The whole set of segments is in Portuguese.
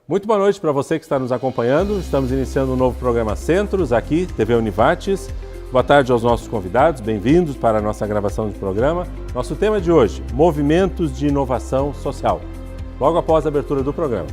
Muito boa noite para você que está nos acompanhando. Estamos iniciando um novo programa Centros, aqui, TV Univates. Boa tarde aos nossos convidados, bem-vindos para a nossa gravação de programa. Nosso tema de hoje, movimentos de inovação social. Logo após a abertura do programa.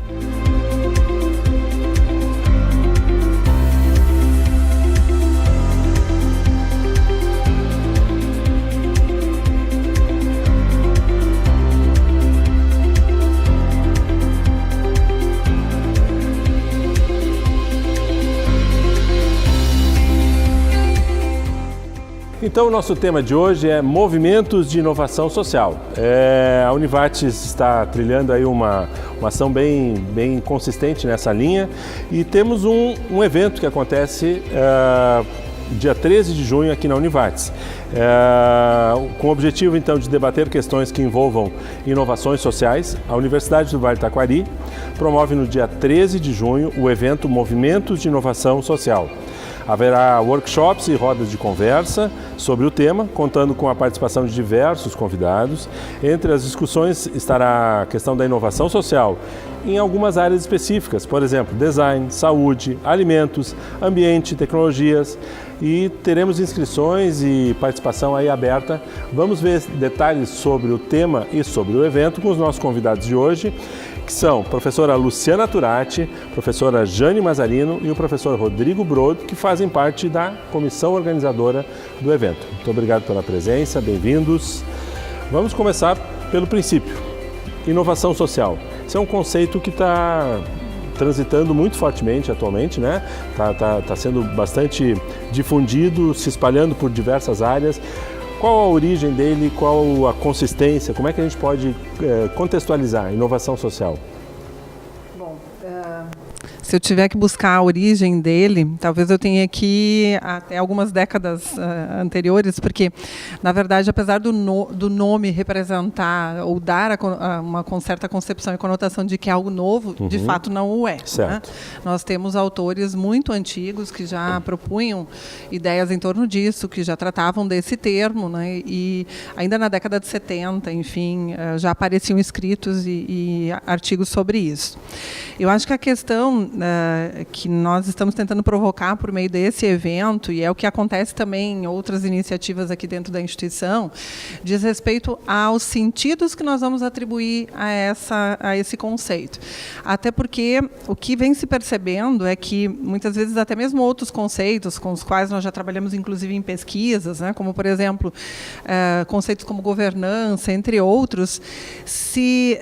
Então, o nosso tema de hoje é movimentos de inovação social. A Univates está trilhando aí uma ação bem consistente nessa linha e temos um evento que acontece dia 13 de junho aqui na Univates, com o objetivo então de debater questões que envolvam inovações sociais. A Universidade do Vale do Taquari promove no dia 13 de junho o evento Movimentos de Inovação Social. Haverá workshops e rodas de conversa sobre o tema, contando com a participação de diversos convidados. Entre as discussões estará a questão da inovação social em algumas áreas específicas, por exemplo, design, saúde, alimentos, ambiente, tecnologias. E teremos inscrições e participação aí aberta. Vamos ver detalhes sobre o tema e sobre o evento com os nossos convidados de hoje, que são a professora Luciana Turati, professora Jane Mazarino e o professor Rodrigo Brodo, que fazem parte da comissão organizadora do evento. Muito obrigado pela presença, bem-vindos. Vamos começar pelo princípio, inovação social. Esse é um conceito que está transitando muito fortemente atualmente, né? Tá sendo bastante difundido, se espalhando por diversas áreas. Qual a origem dele, qual a consistência, como é que a gente pode contextualizar a inovação social? Bom, se eu tiver que buscar a origem dele, talvez eu tenha que ir até algumas décadas anteriores, porque, na verdade, apesar do nome representar ou dar uma certa concepção e conotação de que é algo novo, de fato não o é. Né? Nós temos autores muito antigos que já propunham ideias em torno disso, que já tratavam desse termo, né? E ainda na década de 70, enfim, já apareciam escritos e artigos sobre isso. Eu acho que a questão que nós estamos tentando provocar por meio desse evento, e é o que acontece também em outras iniciativas aqui dentro da instituição, diz respeito aos sentidos que nós vamos atribuir a esse conceito. Até porque o que vem se percebendo é que, muitas vezes, até mesmo outros conceitos com os quais nós já trabalhamos, inclusive, em pesquisas, né, como, por exemplo, conceitos como governança, entre outros, se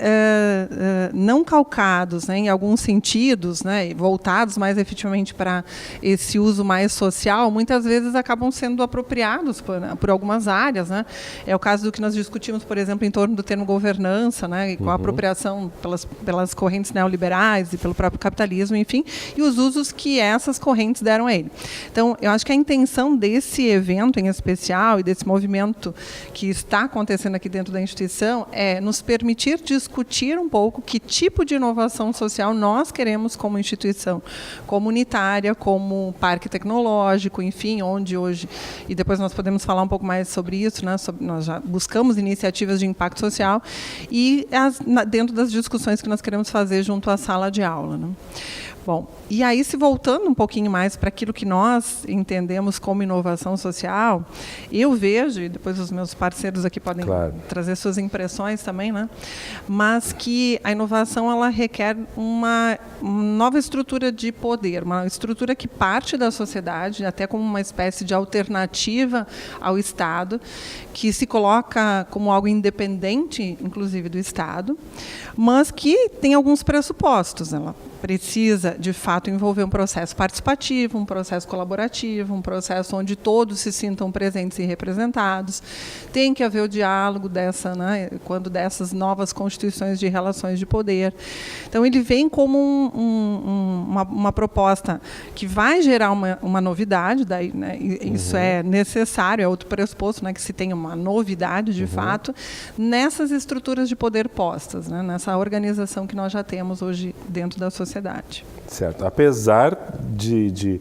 não calcados, né, em alguns sentidos, né, voltados mais efetivamente para esse uso mais social, muitas vezes acabam sendo apropriados por algumas áreas, né? É o caso do que nós discutimos, por exemplo, em torno do termo governança, né, com a apropriação pelas correntes neoliberais e pelo próprio capitalismo, enfim, e os usos que essas correntes deram a ele. Então, eu acho que a intenção desse evento em especial e desse movimento que está acontecendo aqui dentro da instituição é nos permitir discutir um pouco que tipo de inovação social nós queremos como instituição comunitária, como parque tecnológico, enfim, onde hoje, e depois nós podemos falar um pouco mais sobre isso, né? Nós já buscamos iniciativas de impacto social e dentro das discussões que nós queremos fazer junto à sala de aula, né? Bom, e aí, se voltando um pouquinho mais para aquilo que nós entendemos como inovação social, eu vejo, e depois os meus parceiros aqui podem trazer suas impressões também, né? Mas que a inovação ela requer uma nova estrutura de poder, uma estrutura que parte da sociedade, até como uma espécie de alternativa ao Estado, que se coloca como algo independente, inclusive, do Estado, mas que tem alguns pressupostos. Ela precisa, de fato, envolver um processo participativo, um processo colaborativo, um processo onde todos se sintam presentes e representados. Tem que haver o diálogo quando dessas novas constituições de relações de poder. Então, ele vem como uma proposta que vai gerar uma novidade, daí, né, isso é necessário, é outro pressuposto, né, que se tenha uma novidade, de fato, nessas estruturas de poder postas, né, nessa organização que nós já temos hoje dentro da sociedade. Certo. Apesar de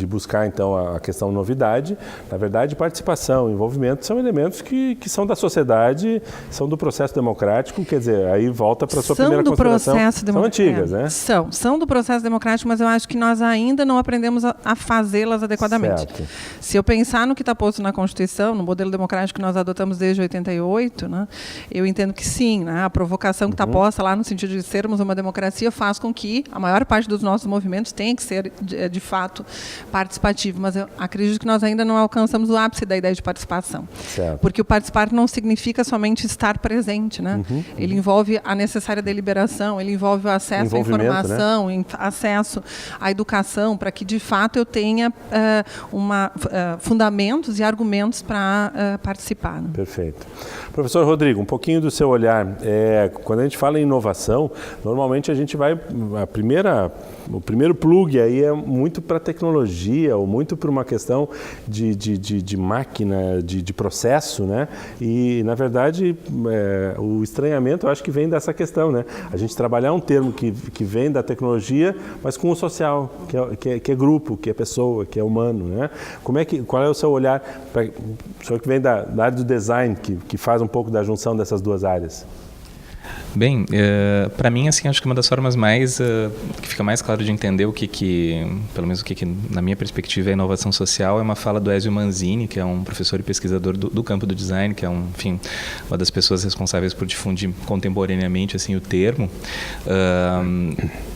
buscar, então, a questão novidade, na verdade, participação, envolvimento são elementos que são da sociedade, são do processo democrático, quer dizer, aí volta para a sua primeira consideração. São antigas, né? São do processo democrático, mas eu acho que nós ainda não aprendemos a fazê-las adequadamente. Certo. Se eu pensar no que está posto na Constituição, no modelo democrático que nós adotamos desde 88, né, eu entendo que sim, né, a provocação que está posta lá no sentido de sermos uma democracia faz com que a maior parte dos nossos movimentos tenha que ser, de fato, participativo. Mas eu acredito que nós ainda não alcançamos o ápice da ideia de participação. Certo. Porque o participar não significa somente estar presente, né? Ele envolve a necessária deliberação, ele envolve o acesso à informação, né? Acesso à educação, para que, de fato, eu tenha fundamentos e argumentos para participar. Né? Perfeito. Professor Rodrigo, um pouquinho do seu olhar. Quando a gente fala em inovação, normalmente a gente vai... O primeiro plug aí é muito para tecnologia ou muito para uma questão de máquina, de processo, né? E, na verdade, o estranhamento eu acho que vem dessa questão, né? A gente trabalhar um termo que vem da tecnologia, mas com o social, que é grupo, que é pessoa, que é humano, né? Qual é o seu olhar, o senhor que vem da área do design, que faz um pouco da junção dessas duas áreas? Bem, para mim, assim, acho que uma das formas que fica mais claro de entender pelo menos o que na minha perspectiva é inovação social, é uma fala do Ezio Manzini, que é um professor e pesquisador do campo do design, que é uma das pessoas responsáveis por difundir contemporaneamente assim o termo,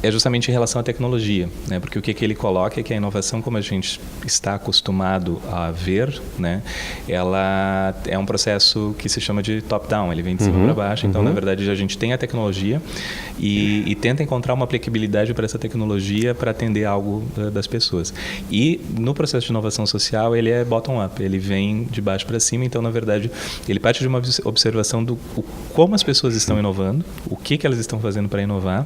é justamente em relação à tecnologia, né? Porque o que ele coloca é que a inovação, como a gente está acostumado a ver, né, ela é um processo que se chama de top-down, ele vem de cima para baixo, então na verdade a gente tem a tecnologia e tenta encontrar uma aplicabilidade para essa tecnologia para atender algo das pessoas. E no processo de inovação social ele é bottom-up, ele vem de baixo para cima, então na verdade ele parte de uma observação do como as pessoas estão inovando, o que elas estão fazendo para inovar,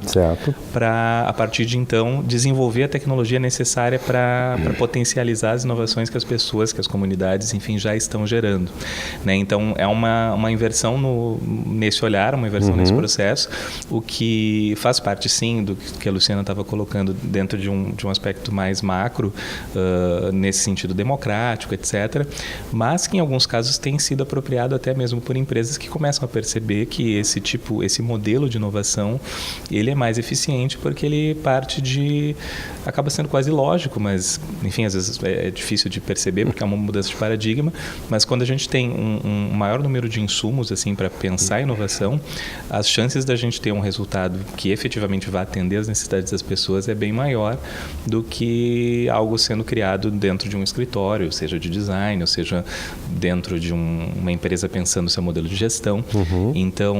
para a partir de então desenvolver a tecnologia necessária para potencializar as inovações que as pessoas, que as comunidades, enfim, já estão gerando, né? Então é uma inversão nesse olhar, uma inversão nesse processo, o que faz parte sim do que a Luciana estava colocando dentro de um aspecto mais macro, nesse sentido democrático, etc., mas que em alguns casos tem sido apropriado até mesmo por empresas que começam a perceber que esse modelo de inovação, ele é mais eficiente porque ele acaba sendo quase lógico, mas enfim, às vezes é difícil de perceber porque é uma mudança de paradigma, mas quando a gente tem um maior número de insumos assim para pensar a inovação, as chances da gente ter um resultado que efetivamente vai atender às necessidades das pessoas é bem maior do que algo sendo criado dentro de um escritório, seja de design, ou seja dentro de uma empresa pensando no seu modelo de gestão. Então,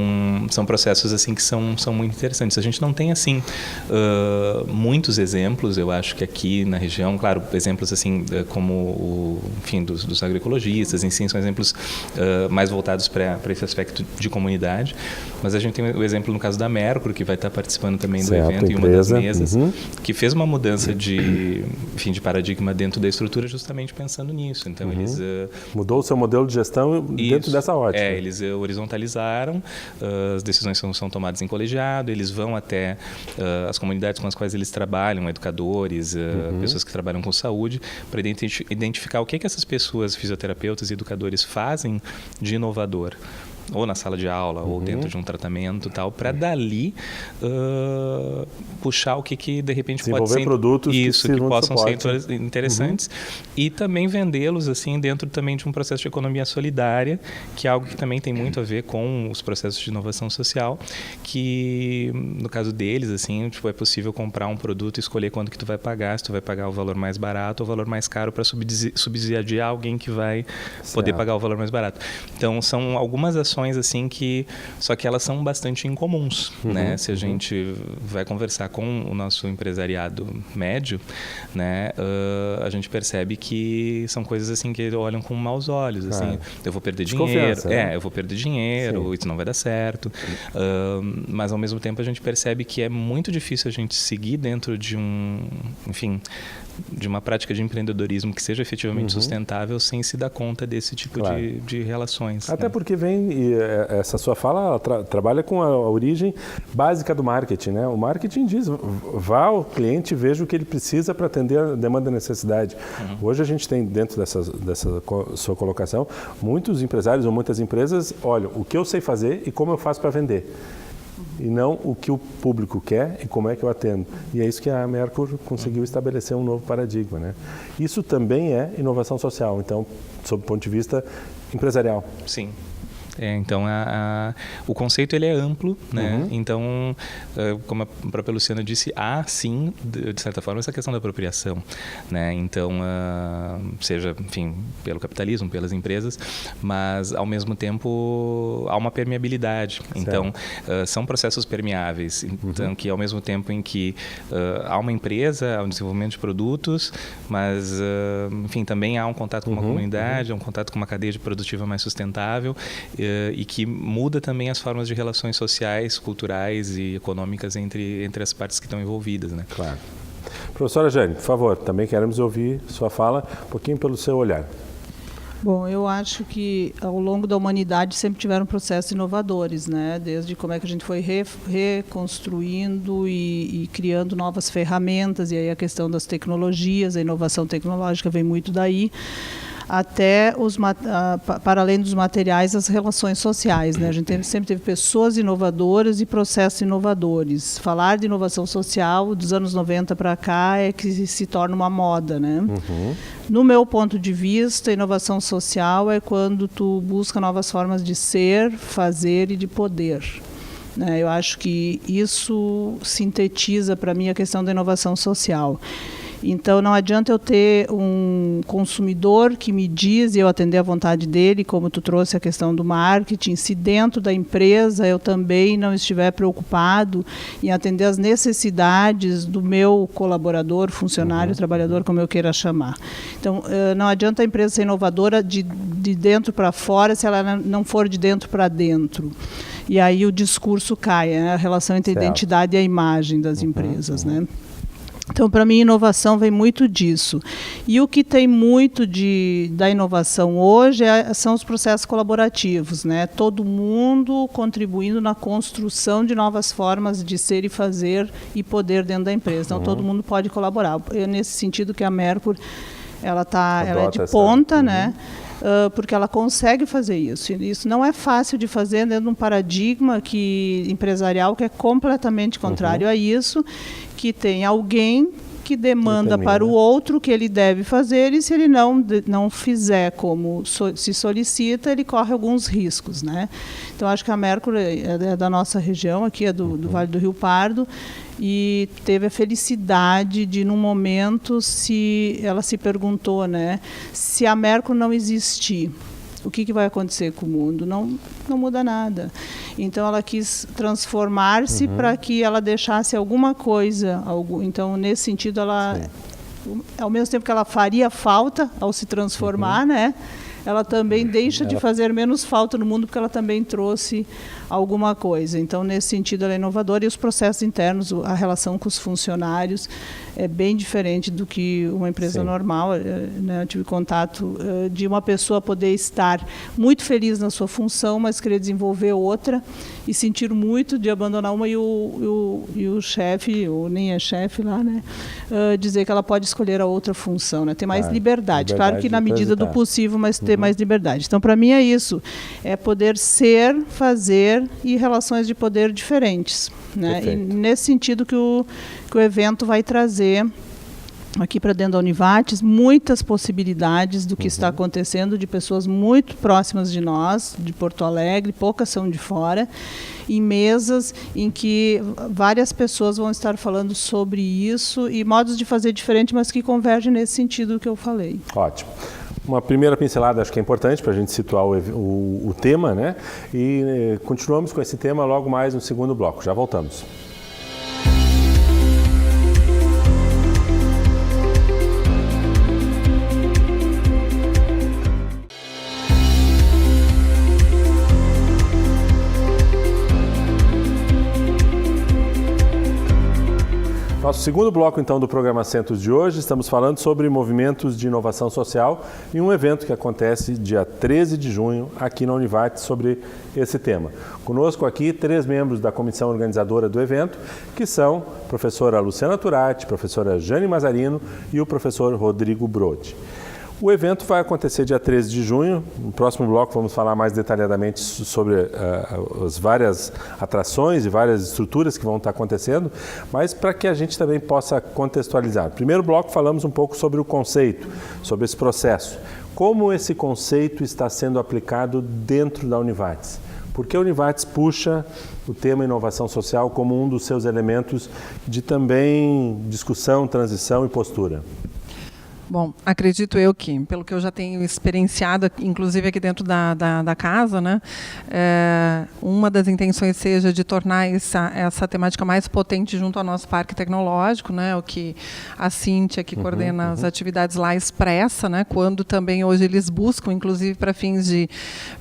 são processos assim que são muito interessantes. A gente não tem assim muitos exemplos, eu acho que aqui na região, claro, exemplos assim como dos agroecologistas, em si, são exemplos mais voltados para esse aspecto de comunidade, mas a gente tem o exemplo no caso da Mercury, que vai estar participando também do evento em uma das mesas, que fez uma mudança de paradigma dentro da estrutura justamente pensando nisso. Então, eles... Mudou o seu modelo de gestão dentro dessa ótica. Eles horizontalizaram, as decisões são tomadas em colegiado, eles vão até as comunidades com as quais eles trabalham, educadores, pessoas que trabalham com saúde, para identificar o que essas pessoas, fisioterapeutas e educadores, fazem de inovador, ou na sala de aula, ou dentro de um tratamento, tal, para dali puxar o que de repente pode ser produtos que possam ser interessantes e também vendê-los assim dentro também de um processo de economia solidária, que é algo que também tem muito a ver com os processos de inovação social, que no caso deles assim, é possível comprar um produto e escolher quanto que tu vai pagar, se tu vai pagar o valor mais barato ou o valor mais caro para subsidiar alguém que vai poder pagar o valor mais barato. Então são algumas ações assim só que elas são bastante incomuns, né? Se a gente vai conversar com o nosso empresariado médio, né, a gente percebe que são coisas assim que olham com maus olhos, assim, eu vou perder dinheiro, eu vou perder dinheiro, isso não vai dar certo, mas ao mesmo tempo a gente percebe que é muito difícil a gente seguir dentro de de uma prática de empreendedorismo que seja efetivamente sustentável sem se dar conta desse tipo de relações. Até porque vem e essa sua fala ela trabalha com a origem básica do marketing, né? O marketing diz, vá ao cliente e veja o que ele precisa para atender a demanda e necessidade. Hoje a gente tem, dentro dessa sua colocação, muitos empresários ou muitas empresas, olha, o que eu sei fazer e como eu faço para vender. E não o que o público quer e como é que eu atendo. E é isso que a Merkur conseguiu estabelecer um novo paradigma, né? Isso também é inovação social, então, sob o ponto de vista empresarial. Sim. Então, o conceito ele é amplo, né? Então, como a própria Luciana disse, há sim, de certa forma, essa questão da apropriação, né? Então, seja, enfim, pelo capitalismo, pelas empresas, mas, ao mesmo tempo, há uma permeabilidade. Certo. Então, são processos permeáveis. Então, que ao mesmo tempo em que há uma empresa, há um desenvolvimento de produtos, mas, enfim, também há um contato com uma comunidade, há um contato com uma cadeia produtiva mais sustentável, e que muda também as formas de relações sociais, culturais e econômicas entre as partes que estão envolvidas, né? Claro. Professora Jane, por favor, também queremos ouvir sua fala um pouquinho pelo seu olhar. Bom, eu acho que ao longo da humanidade sempre tiveram processos inovadores, né? Desde como é que a gente foi reconstruindo e criando novas ferramentas, e aí a questão das tecnologias, a inovação tecnológica vem muito daí, até para além dos materiais, as relações sociais, né? A gente sempre teve pessoas inovadoras e processos inovadores. Falar de inovação social dos anos 90 para cá é que se torna uma moda, né? No meu ponto de vista, inovação social é quando tu busca novas formas de ser, fazer e de poder. Eu acho que isso sintetiza para mim a questão da inovação social. Então, não adianta eu ter um consumidor que me diz e eu atender à vontade dele, como tu trouxe a questão do marketing, se dentro da empresa eu também não estiver preocupado em atender às necessidades do meu colaborador, funcionário, trabalhador, como eu queira chamar. Então, não adianta a empresa ser inovadora de dentro para fora se ela não for de dentro para dentro. E aí o discurso cai, né? A relação entre a identidade e a imagem das empresas, né? Então, para mim, inovação vem muito disso. E o que tem muito da inovação hoje são os processos colaborativos, né? Todo mundo contribuindo na construção de novas formas de ser e fazer e poder dentro da empresa. Então, todo mundo pode colaborar. É nesse sentido que a Merkur ela é de ponta, né? Porque ela consegue fazer isso. Isso não é fácil de fazer dentro de um paradigma empresarial que é completamente contrário a isso, que tem alguém que demanda para o outro o que ele deve fazer, e se ele não fizer como se solicita, ele corre alguns riscos, né? Então, acho que a Merkur é da nossa região, aqui é do Vale do Rio Pardo, e teve a felicidade de, num momento, ela se perguntou, né, se a Merkur não existir, o que vai acontecer com o mundo? Não muda nada. Então, ela quis transformar-se para que ela deixasse alguma coisa. Então, nesse sentido, ao mesmo tempo que ela faria falta ao se transformar, né, ela também deixa de fazer menos falta no mundo, porque ela também trouxe alguma coisa. Então, nesse sentido, ela é inovadora, e os processos internos, a relação com os funcionários é bem diferente do que uma empresa normal, né? Eu tive contato de uma pessoa poder estar muito feliz na sua função, mas querer desenvolver outra, e sentir muito de abandonar uma, e o chefe, ou nem é chefe lá, né, dizer que ela pode escolher a outra função, né? Ter mais liberdade. Claro que na medida do possível, mas ter mais liberdade. Então, para mim é isso, é poder ser, fazer e relações de poder diferentes, né? E nesse sentido que o evento vai trazer aqui para dentro da Univates muitas possibilidades do que está acontecendo, de pessoas muito próximas de nós, de Porto Alegre, poucas são de fora, em mesas em que várias pessoas vão estar falando sobre isso e modos de fazer diferente, mas que convergem nesse sentido que eu falei. Ótimo. Uma primeira pincelada acho que é importante para a gente situar o tema, né? E continuamos com esse tema logo mais no segundo bloco. Já voltamos. Nosso segundo bloco, então, do programa Centros de hoje, estamos falando sobre movimentos de inovação social em um evento que acontece dia 13 de junho aqui na Univates sobre esse tema. Conosco aqui 3 membros da comissão organizadora do evento, que são a professora Luciana Turati, a professora Jane Mazarino e o professor Rodrigo Brode. O evento vai acontecer dia 13 de junho. No próximo bloco vamos falar mais detalhadamente sobre as várias atrações e várias estruturas que vão estar acontecendo, mas para que a gente também possa contextualizar. No primeiro bloco falamos um pouco sobre o conceito, sobre esse processo. Como esse conceito está sendo aplicado dentro da Univates? Por que a Univates puxa o tema inovação social como um dos seus elementos de também discussão, transição e postura? Bom, acredito eu que, pelo que eu já tenho experienciado, inclusive aqui dentro da casa, né, uma das intenções seja de tornar essa temática mais potente junto ao nosso parque tecnológico, né, o que a Cíntia, que coordena as atividades lá, expressa, né, quando também hoje eles buscam, inclusive para fins de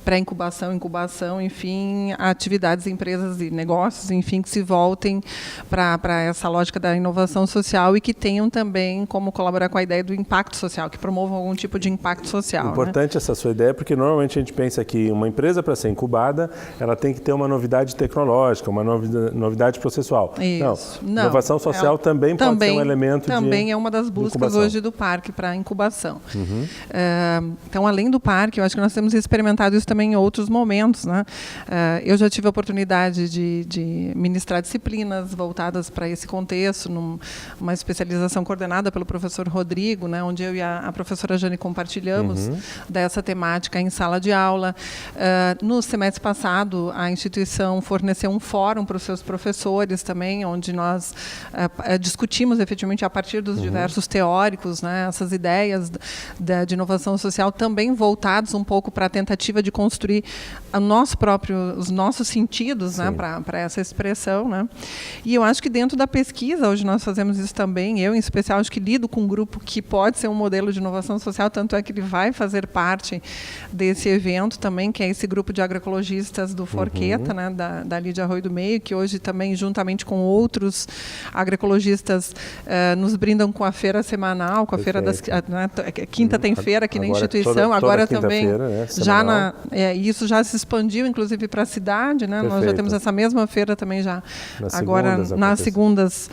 pré-incubação, incubação, enfim, atividades, empresas e negócios, enfim, que se voltem para essa lógica da inovação social e que tenham também como colaborar com a ideia do impacto social, que promovam algum tipo de impacto social. Importante, né? Essa sua ideia, porque normalmente a gente pensa que uma empresa, para ser incubada, ela tem que ter uma novidade tecnológica, uma novidade processual. Isso. Não. Inovação social também pode ser um elemento também é uma das buscas hoje do parque para incubação. Então, além do parque, eu acho que nós temos experimentado isso também em outros momentos, né? Eu já tive a oportunidade de ministrar disciplinas voltadas para esse contexto, numa especialização coordenada pelo professor Rodrigo, né, onde eu e a professora Jane compartilhamos dessa temática em sala de aula. No semestre passado, a instituição forneceu um fórum para os seus professores também, onde nós discutimos efetivamente a partir dos diversos teóricos, né, essas ideias de inovação social também voltados um pouco para a tentativa de construir os nossos sentidos, né, para essa expressão, né. E eu acho que dentro da pesquisa, hoje nós fazemos isso também, eu em especial acho que lido com um grupo que pode ser um modelo de inovação social, tanto é que ele vai fazer parte desse evento também, que é esse grupo de agroecologistas do Forqueta, né, da Lídia Arroio do Meio, que hoje também, juntamente com outros agroecologistas, nos brindam com a feira semanal, com a feira das... Né, quinta tem feira aqui na instituição, agora também, né, isso já se expandiu, inclusive, para a cidade, né, nós já temos essa mesma feira também já, nas segundas,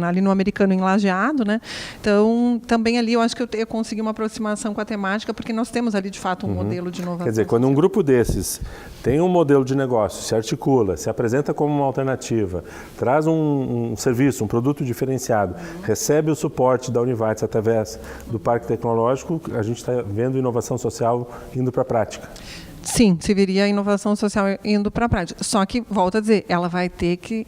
ali no Americano, em Lajeado, né. Então, também ali eu acho que eu consegui uma aproximação com a temática, porque nós temos ali, de fato, um modelo de inovação. Quer dizer, quando um grupo desses tem um modelo de negócio, se articula, se apresenta como uma alternativa, traz um serviço, um produto diferenciado, recebe o suporte da Univates através do Parque Tecnológico, a gente está vendo inovação social indo para a prática. Sim, se viria a inovação social indo para a prática. Só que, volto a dizer, ela vai ter que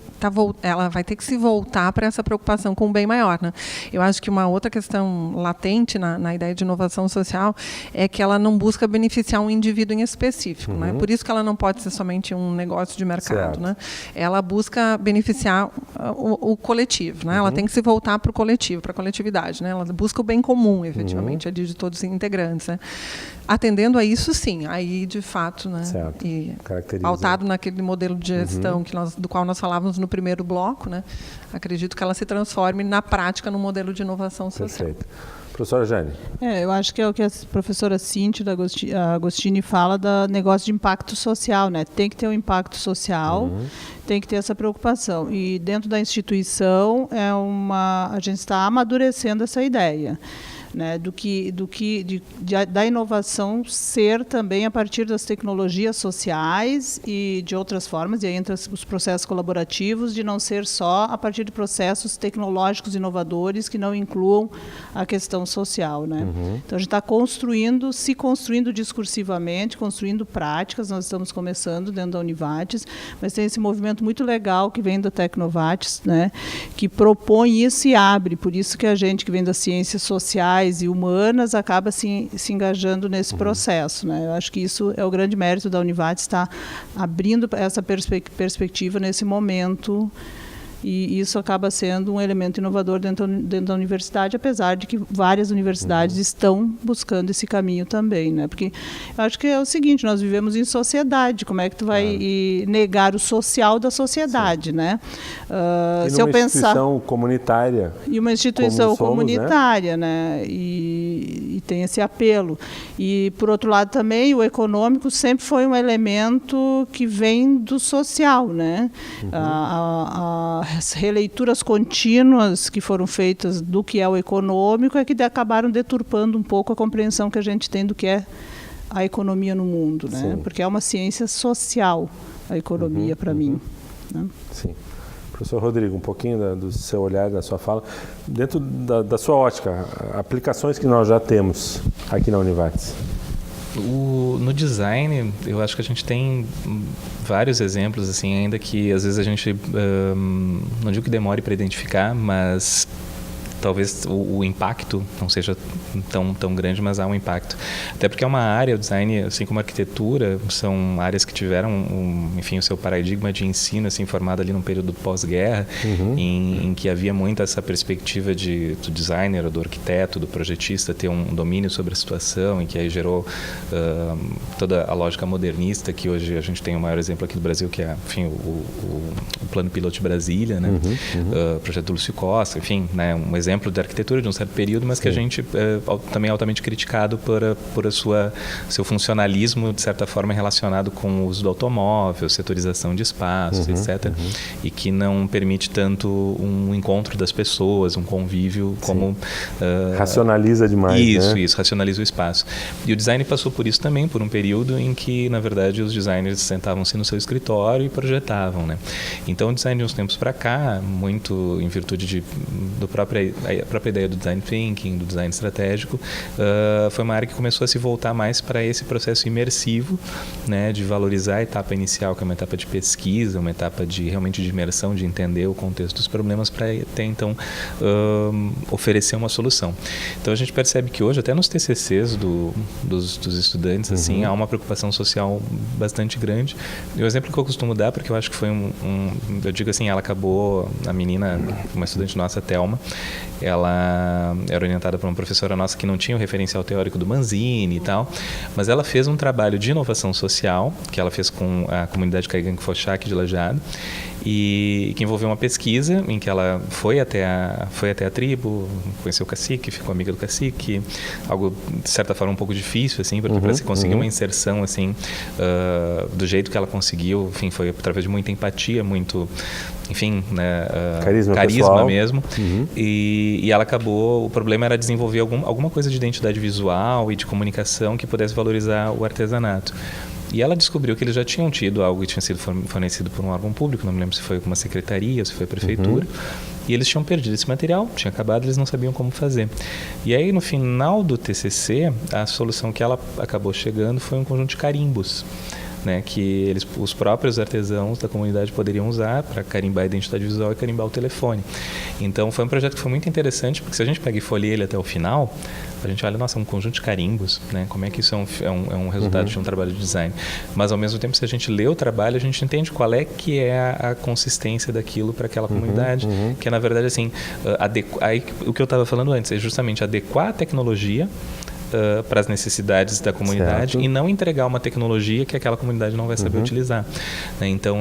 se voltar para essa preocupação com um bem maior, né? Eu acho que uma outra questão latente na ideia de inovação social é que ela não busca beneficiar um indivíduo em específico, né? Por isso que ela não pode ser somente um negócio de mercado, né? Ela busca beneficiar o coletivo, né? Ela tem que se voltar para o coletivo, para a coletividade, né? Ela busca o bem comum, efetivamente, ali de todos os integrantes, né? Atendendo a isso, sim, aí de fato, né? E pautado naquele modelo de gestão do qual nós falávamos no primeiro bloco, né? Acredito que ela se transforme na prática no modelo de inovação social. Perfeito. Professora Jane. Eu acho que é o que a professora Cíntia Agostini fala do negócio de impacto social, né? Tem que ter um impacto social, tem que ter essa preocupação. E dentro da instituição a gente está amadurecendo essa ideia. Né, da inovação ser também a partir das tecnologias sociais e de outras formas, e aí entra os processos colaborativos, de não ser só a partir de processos tecnológicos inovadores que não incluam a questão social. Né? Então, a gente está se construindo discursivamente, construindo práticas, nós estamos começando dentro da Univates, mas tem esse movimento muito legal que vem da Tecnovates, né, que propõe isso e abre, por isso que a gente que vem das ciências sociais e humanas acaba se engajando nesse processo, né? Eu acho que isso é o grande mérito da Univates, está abrindo essa perspectiva nesse momento e isso acaba sendo um elemento inovador dentro da universidade, apesar de que várias universidades estão buscando esse caminho também, né? Porque eu acho que é o seguinte, nós vivemos em sociedade, como é que tu vai negar o social da sociedade, né? Se eu pensar instituição comunitária. E uma instituição comunitária, né? E tem esse apelo. E, por outro lado, também, o econômico sempre foi um elemento que vem do social, né? As releituras contínuas que foram feitas do que é o econômico é que acabaram deturpando um pouco a compreensão que a gente tem do que é a economia no mundo, né? Sim. Porque é uma ciência social, a economia, para mim. Né? Sim. Professor Rodrigo, um pouquinho do seu olhar, da sua fala, dentro da sua ótica, aplicações que nós já temos aqui na Univates. No design, eu acho que a gente tem vários exemplos, assim, ainda que às vezes a gente, não digo que demore para identificar, mas talvez o impacto não seja tão grande, mas há um impacto. Até porque é uma área, o design, assim como a arquitetura, são áreas que tiveram, enfim, o seu paradigma de ensino, assim, formado ali num período pós-guerra, em que havia muito essa perspectiva do designer, do arquiteto, do projetista ter um domínio sobre a situação, e que aí gerou toda a lógica modernista, que hoje a gente tem o maior exemplo aqui do Brasil, que é, enfim, o Plano Piloto Brasília, né? Projeto do Lúcio Costa, enfim, né? Um exemplo de arquitetura de um certo período, mas que a gente também é altamente criticado por seu funcionalismo, de certa forma, relacionado com o uso do automóvel, setorização de espaços, etc. E que não permite tanto um encontro das pessoas, um convívio como... racionaliza demais, Isso, racionaliza o espaço. E o design passou por isso também, por um período em que, na verdade, os designers sentavam-se no seu escritório e projetavam, né? Então, o design de uns tempos para cá, muito em virtude a própria ideia do design thinking, do design estratégico, foi uma área que começou a se voltar mais para esse processo imersivo, né, de valorizar a etapa inicial, que é uma etapa de pesquisa, uma etapa realmente de imersão, de entender o contexto dos problemas, para até então oferecer uma solução. Então a gente percebe que hoje, até nos TCCs dos estudantes, assim, há uma preocupação social bastante grande. E o exemplo que eu costumo dar, porque eu acho que foi eu digo assim, ela acabou, a menina, uma estudante nossa, Thelma, ela era orientada por uma professora nossa que não tinha o referencial teórico do Manzini e tal, mas ela fez um trabalho de inovação social, que ela fez com a comunidade Caigangue Fochac de Lajeado, e que envolveu uma pesquisa em que ela foi até a tribo, conheceu o cacique, ficou amiga do cacique, algo de certa forma um pouco difícil, assim, para se conseguir uma inserção, assim, do jeito que ela conseguiu. Enfim, foi através de muita empatia, muito, enfim, né, carisma mesmo. E ela acabou, o problema era desenvolver alguma coisa de identidade visual e de comunicação que pudesse valorizar o artesanato. E ela descobriu que eles já tinham tido algo que tinha sido fornecido por um órgão público, não me lembro se foi uma secretaria, se foi a prefeitura, e eles tinham perdido esse material, tinha acabado, eles não sabiam como fazer. E aí, no final do TCC, a solução que ela acabou chegando foi um conjunto de carimbos, né, que os próprios artesãos da comunidade poderiam usar para carimbar a identidade visual e carimbar o telefone. Então, foi um projeto que foi muito interessante, porque se a gente pega e folheia ele até o final, a gente olha, nossa, um conjunto de carimbos, né? Como é que isso é um resultado de um trabalho de design. Mas, ao mesmo tempo, se a gente lê o trabalho, a gente entende qual é que é a consistência daquilo para aquela comunidade, que é, na verdade, assim, aí, o que eu estava falando antes, é justamente adequar a tecnologia para as necessidades da comunidade, certo, e não entregar uma tecnologia que aquela comunidade não vai saber utilizar, né? Então,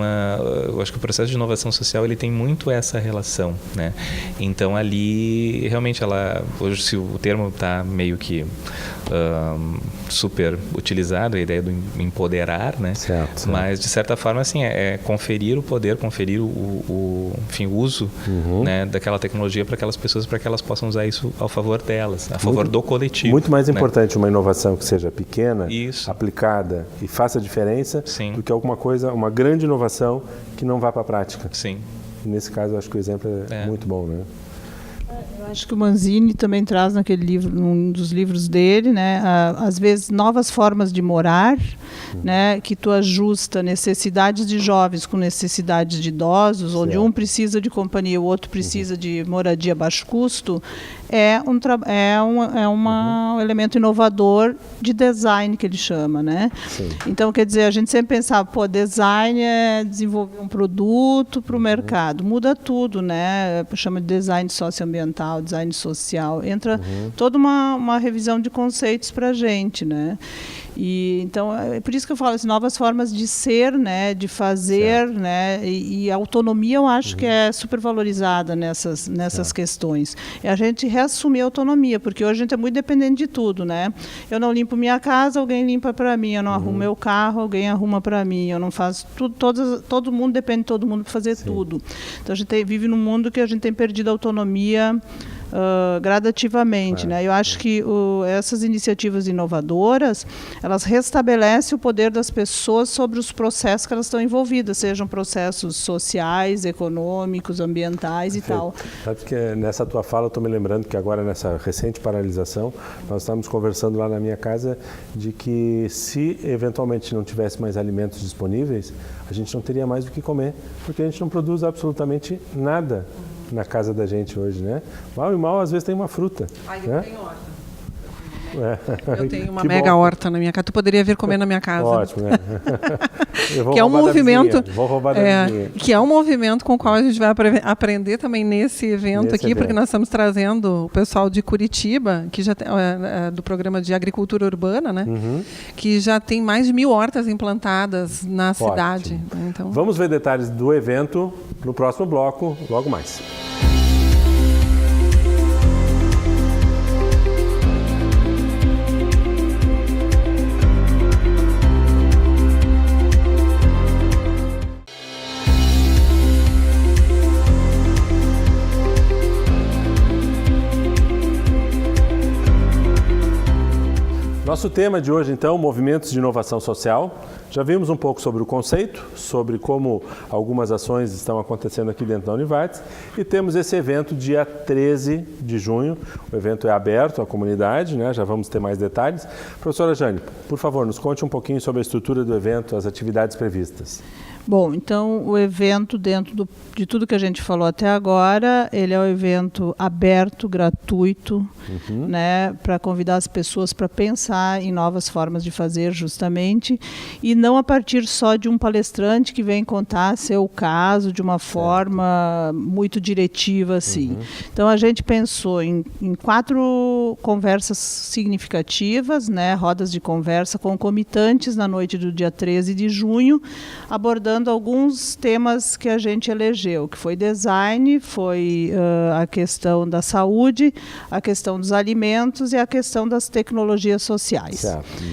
eu acho que o processo de inovação social ele tem muito essa relação, né? Então, ali, realmente, hoje, se o termo está meio que super utilizado, a ideia do empoderar, né? Certo. Mas, de certa forma, assim, é conferir o poder, conferir o uso, né, daquela tecnologia para aquelas pessoas, para que elas possam usar isso ao favor delas, a favor do coletivo. Muito mais importante uma inovação que seja pequena, aplicada e faça diferença, do que uma grande inovação que não vá para a prática. Sim. E nesse caso, eu acho que o exemplo é muito bom, né? Eu acho que o Manzini também traz naquele livro, num dos livros dele, né, às vezes novas formas de morar, né, que tu ajusta necessidades de jovens com necessidades de idosos, onde um precisa de companhia, o outro precisa de moradia a baixo custo, é um elemento inovador de design que ele chama, né? Então, quer dizer, a gente sempre pensava, design é desenvolver um produto para o mercado, muda tudo, né? Chama de design socioambiental, design social, entra toda uma revisão de conceitos para a gente, né? E então é por isso que eu falo assim, novas formas de ser, né, de fazer, né, e a autonomia eu acho que é supervalorizada nessas questões. É a gente reassumir a autonomia, porque hoje a gente é muito dependente de tudo, né? Eu não limpo minha casa, alguém limpa para mim. Eu não arrumo meu carro, alguém arruma para mim. Eu não faço tudo, todo mundo depende de todo mundo para fazer tudo. Então a gente vive num mundo que a gente tem perdido a autonomia gradativamente, né? Eu acho que essas iniciativas inovadoras, elas restabelecem o poder das pessoas sobre os processos que elas estão envolvidas, sejam processos sociais, econômicos, ambientais e tal. Sabe que nessa tua fala eu estou me lembrando que agora nessa recente paralisação nós estávamos conversando lá na minha casa de que se eventualmente não tivesse mais alimentos disponíveis, a gente não teria mais o que comer, porque a gente não produz absolutamente nada na casa da gente hoje, né? Mal e mal, às vezes tem uma fruta. Eu tenho horta. Eu tenho uma mega horta na minha casa. Tu poderia vir comer na minha casa. Ótimo, né? Que é um movimento, vou roubar da vizinha. Que é um movimento com o qual a gente vai aprender também nesse evento aqui, porque nós estamos trazendo o pessoal de Curitiba, que já tem, do programa de agricultura urbana, né? Que já tem mais de 1000 hortas implantadas na cidade. Então, vamos ver detalhes do evento no próximo bloco, logo mais. Nosso tema de hoje, então, movimentos de inovação social. Já vimos um pouco sobre o conceito, sobre como algumas ações estão acontecendo aqui dentro da Univates, e temos esse evento dia 13 de junho. O evento é aberto à comunidade, né? Já vamos ter mais detalhes. Professora Jane, por favor, nos conte um pouquinho sobre a estrutura do evento, as atividades previstas. Bom, então o evento, dentro de tudo que a gente falou até agora, ele é um evento aberto, gratuito, né, para convidar as pessoas para pensar em novas formas de fazer, justamente, e não a partir só de um palestrante que vem contar seu caso de uma forma muito diretiva, assim. Então a gente pensou em 4 conversas significativas, né, rodas de conversa concomitantes na noite do dia 13 de junho, abordando alguns temas que a gente elegeu, que foi design, foi a questão da saúde, a questão dos alimentos e a questão das tecnologias sociais.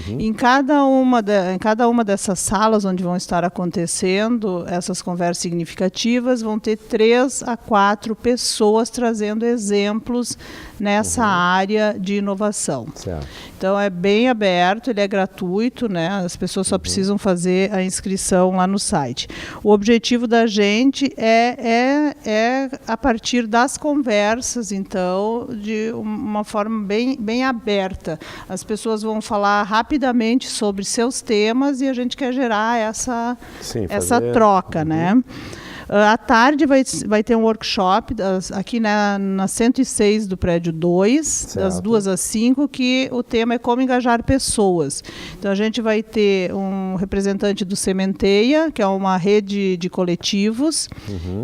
Em cada uma dessas salas onde vão estar acontecendo essas conversas significativas, vão ter 3 a 4 pessoas trazendo exemplos nessa área de inovação. Então é bem aberto, ele é gratuito, né? As pessoas só precisam fazer a inscrição lá no site. O objetivo da gente é a partir das conversas, então, de uma forma bem aberta. As pessoas vão falar rapidamente sobre seus temas e a gente quer gerar essa troca, né? À tarde vai ter um workshop aqui na 106 do prédio 2, das 2 às 5, que o tema é como engajar pessoas. Então a gente vai ter um representante do Sementeia, que é uma rede de coletivos,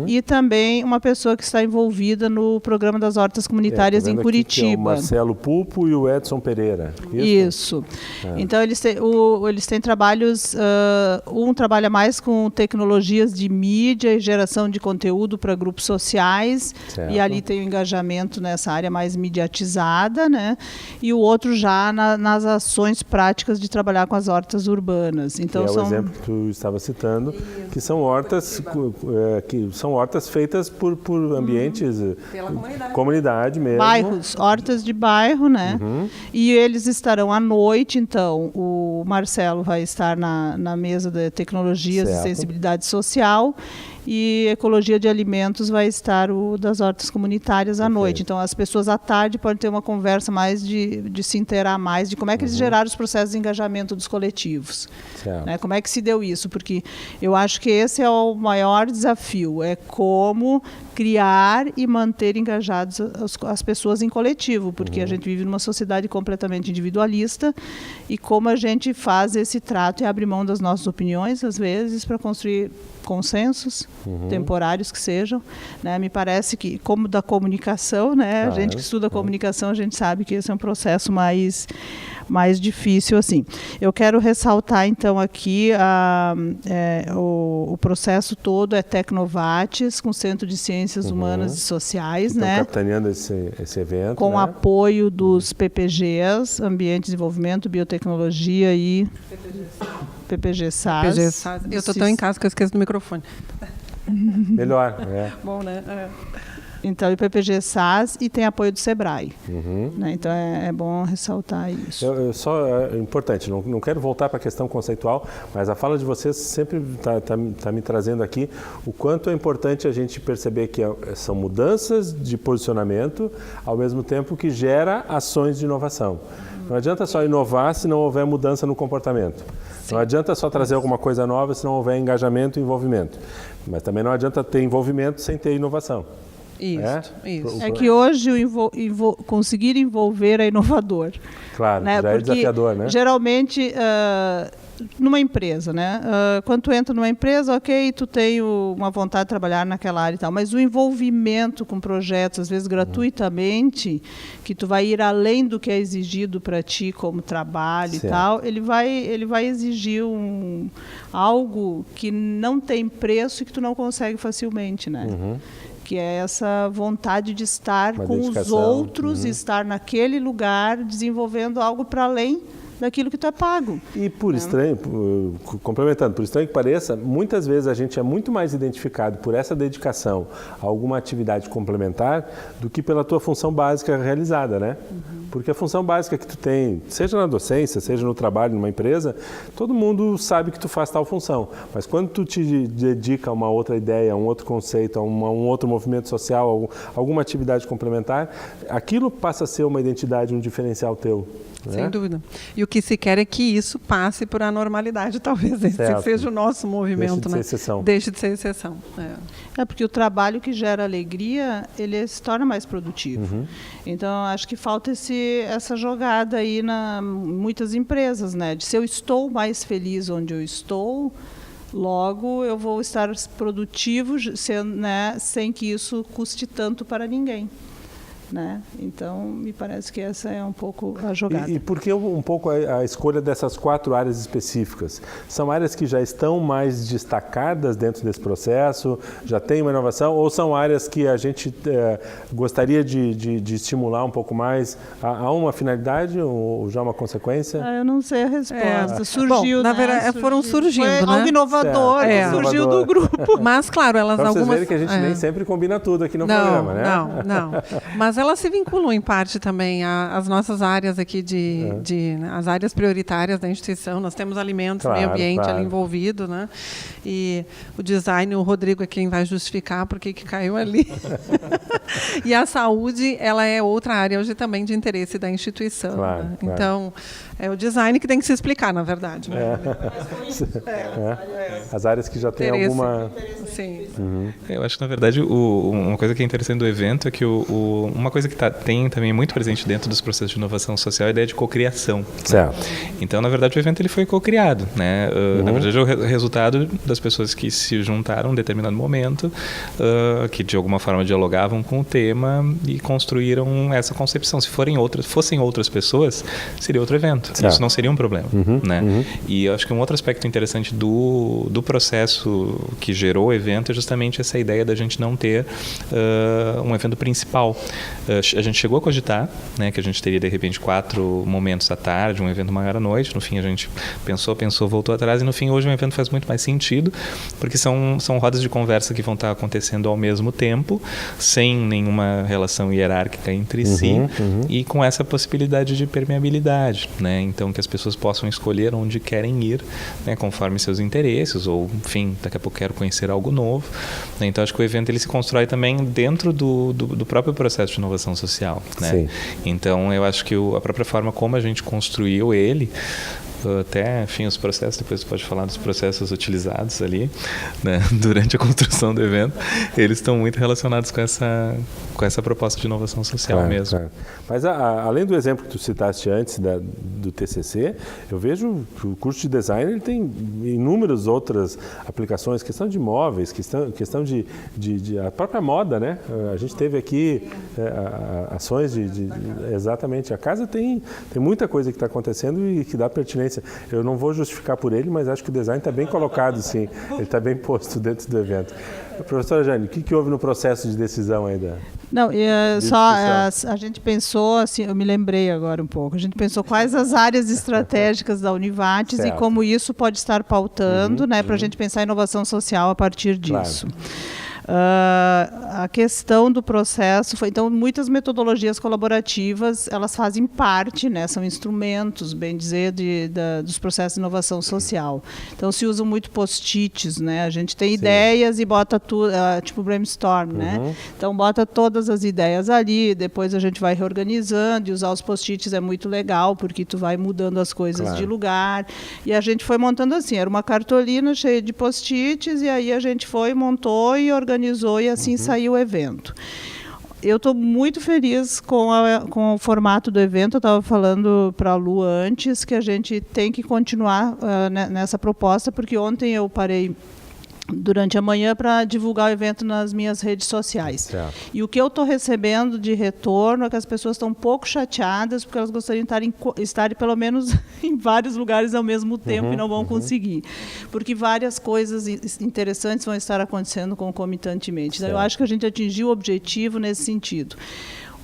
e também uma pessoa que está envolvida no programa das hortas comunitárias em Curitiba. Aqui, o Marcelo Pulpo e o Edson Pereira. Isso. Então eles têm trabalhos, um trabalha mais com tecnologias de mídia e geração de conteúdo para grupos sociais, e ali tem o engajamento nessa área mais mediatizada, né? E o outro já nas ações práticas de trabalhar com as hortas urbanas. Então, o exemplo que tu estava citando, que são hortas feitas por ambientes, pela comunidade mesmo. Bairros, hortas de bairro, né? E eles estarão à noite, então, o Marcelo vai estar na mesa de tecnologias e sensibilidade social, e ecologia de alimentos vai estar o das hortas comunitárias à noite. Então, as pessoas à tarde podem ter uma conversa mais de se inteirar mais de como é que eles geraram os processos de engajamento dos coletivos. Né? Como é que se deu isso? Porque eu acho que esse é o maior desafio, é como criar e manter engajados as pessoas em coletivo, porque a gente vive numa sociedade completamente individualista e como a gente faz esse trato e abre mão das nossas opiniões, às vezes, para construir consensos temporários que sejam, né? Me parece que, como da comunicação, né? A gente que estuda comunicação, a gente sabe que esse é um processo mais difícil assim. Eu quero ressaltar então aqui o processo todo é Tecnovates, com Centro de Ciências Humanas e Sociais, então, né? capitaneando esse evento, com né? apoio dos PPGs, Ambiente e Desenvolvimento, Biotecnologia e PPG-SAS. Eu estou tão em casa que eu esqueço do microfone. Melhor, Bom, né? Então, o PPG-SAS e tem apoio do SEBRAE. Né? Então, é bom ressaltar isso. É importante, não quero voltar para a questão conceitual, mas a fala de vocês sempre está me trazendo aqui o quanto é importante a gente perceber que são mudanças de posicionamento, ao mesmo tempo que gera ações de inovação. Não adianta só inovar se não houver mudança no comportamento. Não adianta só trazer alguma coisa nova se não houver engajamento e envolvimento. Mas também não adianta ter envolvimento sem ter inovação. Isso. É que hoje conseguir envolver é inovador. Claro, né? já é desafiador, né? Geralmente, numa empresa, né? Quando tu entra numa empresa, ok, tu tem uma vontade de trabalhar naquela área e tal, mas o envolvimento com projetos, às vezes gratuitamente, que tu vai ir além do que é exigido para ti como trabalho e tal, ele vai exigir algo que não tem preço e que tu não consegue facilmente, né? Que é essa vontade de estar com os outros, estar naquele lugar, desenvolvendo algo para além daquilo que tu é pago. E por estranho, complementando, por estranho que pareça, muitas vezes a gente é muito mais identificado por essa dedicação a alguma atividade complementar do que pela tua função básica realizada, né? Porque a função básica que tu tem, seja na docência, seja no trabalho, numa empresa, todo mundo sabe que tu faz tal função. Mas quando tu te dedica a uma outra ideia, a um outro conceito, a um outro movimento social, alguma atividade complementar, aquilo passa a ser uma identidade, um diferencial teu. Sem dúvida. E o que se quer é que isso passe por a normalidade, talvez. Esse seja o nosso movimento. Deixe de ser exceção. Deixe de ser exceção. Porque o trabalho que gera alegria, ele se torna mais produtivo. Então, acho que falta essa jogada aí em muitas empresas, né? De se eu estou mais feliz onde eu estou, logo eu vou estar produtivo, sem que isso custe tanto para ninguém. Né? Então, me parece que essa é um pouco a jogada. E por que um pouco a escolha dessas 4 áreas específicas? São áreas que já estão mais destacadas dentro desse processo, já tem uma inovação, ou são áreas que a gente gostaria de estimular um pouco mais? Há uma finalidade ou já uma consequência? Eu não sei a resposta. Surgiu, na verdade, foram surgindo, foi algo inovador, surgiu do grupo. Mas, claro, elas pra algumas... vocês verem que a gente nem sempre combina tudo aqui no programa, né? Não. Mas elas se vinculam em parte também às nossas áreas aqui as áreas prioritárias da instituição. Nós temos alimentos, meio ambiente ali envolvido, né? E o design, o Rodrigo é quem vai justificar por que caiu ali. E a saúde, ela é outra área hoje também de interesse da instituição. Né? Então, é o design que tem que se explicar, na verdade. Né? As áreas que já têm alguma... Sim. Eu acho que, na verdade, uma coisa que é interessante do evento é que uma coisa que tem também muito presente dentro dos processos de inovação social é a ideia de cocriação. Certo. Então, na verdade, o evento ele foi cocriado, né? Na verdade, é o resultado das pessoas que se juntaram em um determinado momento, que de alguma forma dialogavam com o tema e construíram essa concepção. Se fossem outras pessoas, seria outro evento. Certo. Isso não seria um problema, né? E eu acho que um outro aspecto interessante do processo que gerou o evento é justamente essa ideia da gente não ter um evento principal. A gente chegou a cogitar, né, que a gente teria de repente 4 momentos à tarde, um evento maior à noite. No fim a gente pensou, voltou atrás, e no fim hoje o evento faz muito mais sentido, porque são rodas de conversa que vão estar acontecendo ao mesmo tempo, sem nenhum nenhuma relação hierárquica entre si e com essa possibilidade de permeabilidade, né? Então que as pessoas possam escolher onde querem ir, né, conforme seus interesses, ou enfim, daqui a pouco quero conhecer algo novo, né? Então acho que o evento ele se constrói também dentro do próprio processo de inovação social, né? Sim. Então eu acho que a própria forma como a gente construiu ele, até, enfim, os processos, depois você pode falar dos processos utilizados ali, né, durante a construção do evento, eles estão muito relacionados com essa proposta de inovação social mesmo. Claro. Mas além do exemplo que tu citaste antes do TCC, eu vejo que o curso de design ele tem inúmeras outras aplicações, questão de imóveis, questão de a própria moda, né? A gente teve aqui ações exatamente, a casa tem muita coisa que está acontecendo e que dá pertinência. Eu não vou justificar por ele, mas acho que o design está bem colocado, sim. Ele está bem posto dentro do evento. Professora Jane, o que houve no processo de decisão aí Não, a gente pensou, assim, eu me lembrei agora um pouco, a gente pensou quais as áreas estratégicas da Univates e como isso pode estar pautando, né, para a gente pensar em inovação social a partir disso. Claro. A questão do processo foi, então, muitas metodologias colaborativas, elas fazem parte, né, são instrumentos, bem dizer, dos processos de inovação social. Então, se usam muito post-its, né, a gente tem ideias e bota tipo brainstorm, né, então bota todas as ideias ali, depois a gente vai reorganizando, e usar os post-its é muito legal, porque tu vai mudando as coisas de lugar, e a gente foi montando assim, era uma cartolina cheia de post-its, e aí a gente montou e organizou, e assim saiu o evento. Eu estou muito feliz com o formato do evento. Eu estava falando para a Lu antes que a gente tem que continuar nessa proposta, porque ontem eu parei durante a manhã para divulgar o evento nas minhas redes sociais. Certo. E o que eu estou recebendo de retorno é que as pessoas estão um pouco chateadas porque elas gostariam de estar pelo menos em vários lugares ao mesmo tempo e não vão conseguir. Porque várias coisas interessantes vão estar acontecendo concomitantemente. Então, eu acho que a gente atingiu o objetivo nesse sentido.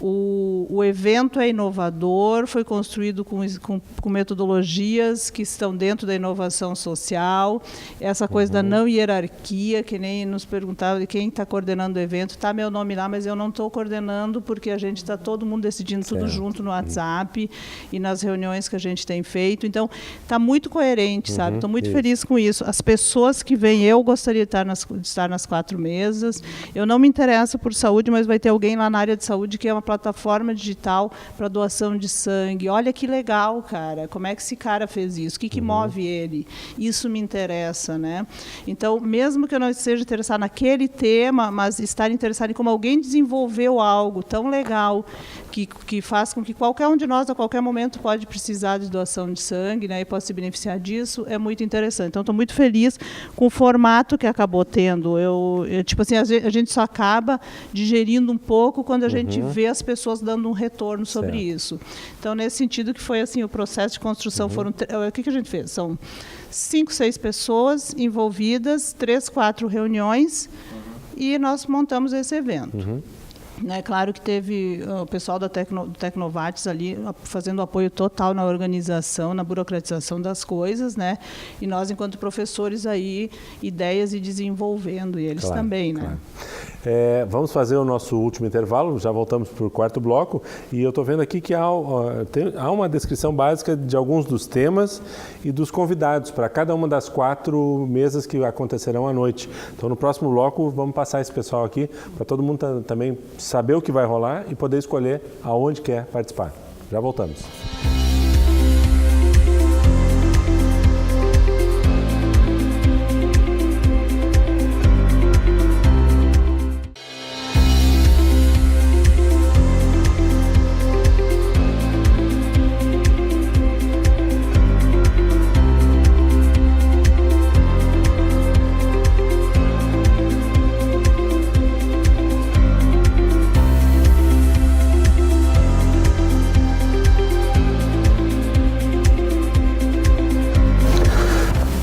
O evento é inovador, foi construído com metodologias que estão dentro da inovação social, essa coisa da não hierarquia, que nem nos perguntava quem está coordenando o evento, está meu nome lá, mas eu não estou coordenando porque a gente está todo mundo decidindo tudo junto no WhatsApp e nas reuniões que a gente tem feito. Então, está muito coerente, sabe? Estou muito feliz com isso. As pessoas que vêm, eu gostaria de estar nas 4 mesas. Eu não me interesso por saúde, mas vai ter alguém lá na área de saúde que é uma plataforma digital para doação de sangue. Olha que legal, cara. Como é que esse cara fez isso? O que move ele? Isso me interessa, né? Então, mesmo que eu não esteja interessado naquele tema, mas estar interessado em como alguém desenvolveu algo tão legal que faz com que qualquer um de nós, a qualquer momento, pode precisar de doação de sangue, né, e pode se beneficiar disso, é muito interessante. Então, estou muito feliz com o formato que acabou tendo. Tipo assim, a gente só acaba digerindo um pouco quando a gente vê as pessoas dando um retorno sobre isso. Então, nesse sentido que foi assim, o processo de construção foram... O que a gente fez? São 5, 6 pessoas envolvidas, 3, 4 reuniões, e nós montamos esse evento. É claro que teve o pessoal do Tecnovates ali fazendo apoio total na organização, na burocratização das coisas, né? E nós, enquanto professores, aí, ideias e desenvolvendo, e eles também, né? Vamos fazer o nosso último intervalo, já voltamos para o 4º bloco, e eu estou vendo aqui que há uma descrição básica de alguns dos temas e dos convidados para cada uma das 4 mesas que acontecerão à noite. Então, no próximo bloco, vamos passar esse pessoal aqui para todo mundo também saber o que vai rolar e poder escolher aonde quer participar. Já voltamos.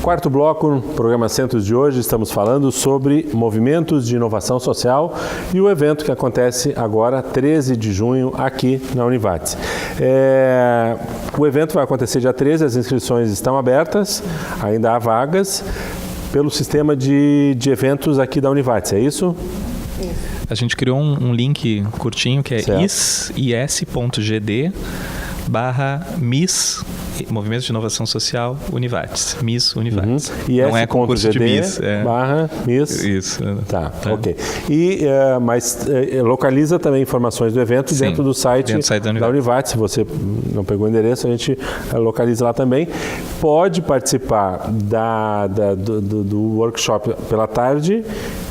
Quarto bloco, no programa Centros de hoje, estamos falando sobre movimentos de inovação social e o evento que acontece agora, 13 de junho, aqui na Univates. O evento vai acontecer dia 13, as inscrições estão abertas, ainda há vagas, pelo sistema de eventos aqui da Univates, é isso? A gente criou um link curtinho que é is.gd/Miss, Movimento de Inovação Social Univates. Miss Univates. Não é concurso de Miss. /Miss. Isso. Tá, ok. E, mas localiza também informações do evento dentro do site da Univates. Se você não pegou o endereço, a gente localiza lá também. Pode participar do workshop pela tarde